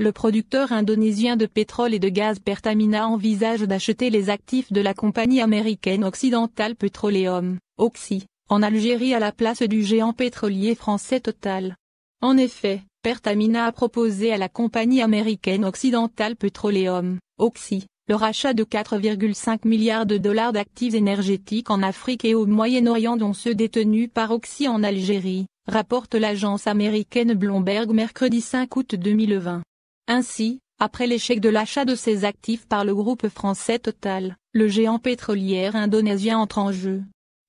le producteur indonésien de pétrole et de gaz Pertamina envisage d'acheter les actifs de la compagnie américaine Occidental Petroleum, Oxy, en Algérie à la place du géant pétrolier français Total. En effet, Pertamina a proposé à la compagnie américaine Occidental Petroleum, Oxy, le rachat de 4,5 milliards de dollars d'actifs énergétiques en Afrique et au Moyen-Orient dont ceux détenus par Oxy en Algérie, rapporte l'agence américaine Bloomberg mercredi 5 août 2020. Ainsi, après l'échec de l'achat de ces actifs par le groupe français Total, le géant pétrolier indonésien entre en jeu.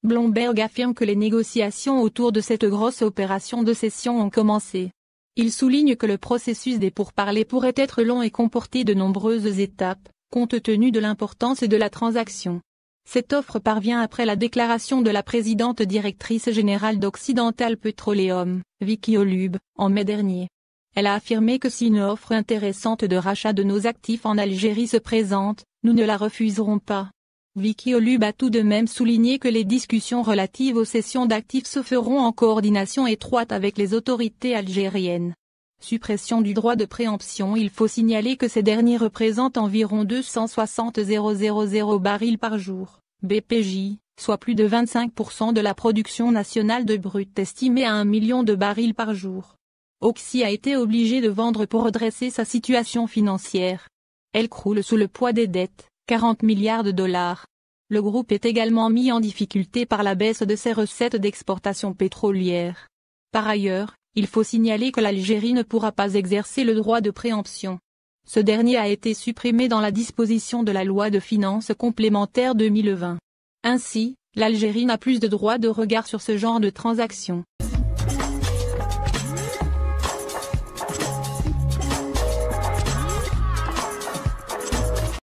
Bloomberg affirme que les négociations autour de cette grosse opération de cession ont commencé. Il souligne que le processus des pourparlers pourrait être long et comporter de nombreuses étapes, compte tenu de l'importance de la transaction. Cette offre parvient après la déclaration de la présidente directrice générale d'Occidental Petroleum, Vicky Holub, en mai dernier. Elle a affirmé que si une offre intéressante de rachat de nos actifs en Algérie se présente, nous ne la refuserons pas. Vicky Holub a tout de même souligné que les discussions relatives aux cessions d'actifs se feront en coordination étroite avec les autorités algériennes. Suppression du droit de préemption. Il faut signaler que ces derniers représentent environ 260 000 barils par jour, BPJ, soit plus de 25% de la production nationale de brut estimée à 1 million de barils par jour. Oxy a été obligé de vendre pour redresser sa situation financière. Elle croule sous le poids des dettes, 40 milliards de dollars. Le groupe est également mis en difficulté par la baisse de ses recettes d'exportation pétrolière. Par ailleurs, il faut signaler que l'Algérie ne pourra pas exercer le droit de préemption. Ce dernier a été supprimé dans la disposition de la loi de finances complémentaire 2020. Ainsi, l'Algérie n'a plus de droit de regard sur ce genre de transactions.